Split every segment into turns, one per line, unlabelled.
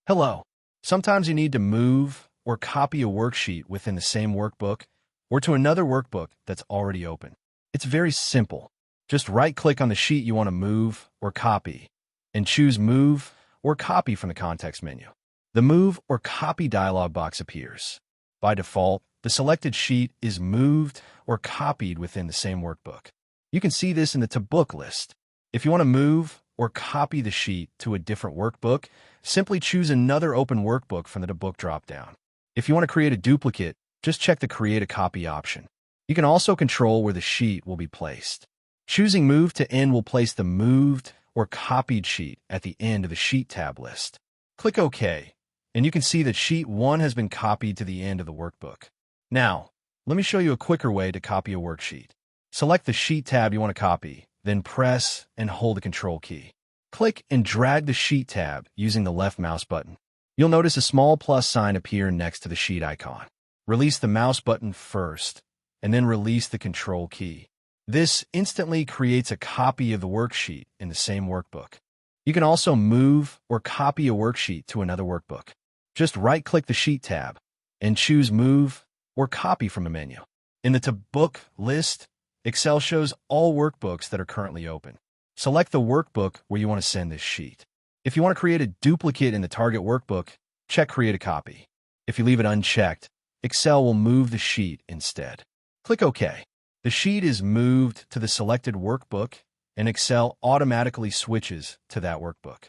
Hello. Sometimes you need to move or copy a worksheet within the same workbook or to another workbook that's already open. It's very simple. Just right-click on the sheet you want to move or copy and choose Move or Copy from the context menu. The Move or Copy dialog box appears. By default, the selected sheet is moved or copied within the same workbook. You can see this in the To Book list. If you want to move or copy the sheet to a different workbook, simply choose another open workbook from the To Book dropdown. If you want to create a duplicate, just check the Create a Copy option. You can also control where the sheet will be placed. Choosing Move to End will place the moved or copied sheet at the end of the Sheet tab list. Click OK, and you can see that Sheet 1 has been copied to the end of the workbook. Now, let me show you a quicker way to copy a worksheet. Select the Sheet tab you want to copy, then press and hold the Control key. Click and drag the Sheet tab using the left mouse button. You'll notice a small plus sign appear next to the sheet icon. Release the mouse button first, and then release the Control key. This instantly creates a copy of the worksheet in the same workbook. You can also move or copy a worksheet to another workbook. Just right-click the Sheet tab and choose Move or Copy from the menu. In the To Book list, Excel shows all workbooks that are currently open. Select the workbook where you want to send this sheet. If you want to create a duplicate in the target workbook, check Create a Copy. If you leave it unchecked, Excel will move the sheet instead. Click OK. The sheet is moved to the selected workbook, and Excel automatically switches to that workbook.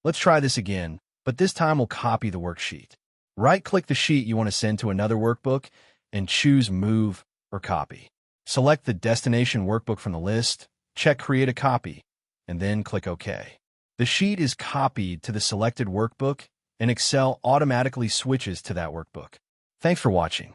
Let's try this again, but this time we'll copy the worksheet. Right-click the sheet you want to send to another workbook and choose Move or Copy. Select the destination workbook from the list, check Create a Copy, and then click OK. The sheet is copied to the selected workbook, and Excel automatically switches to that workbook. Thanks for watching.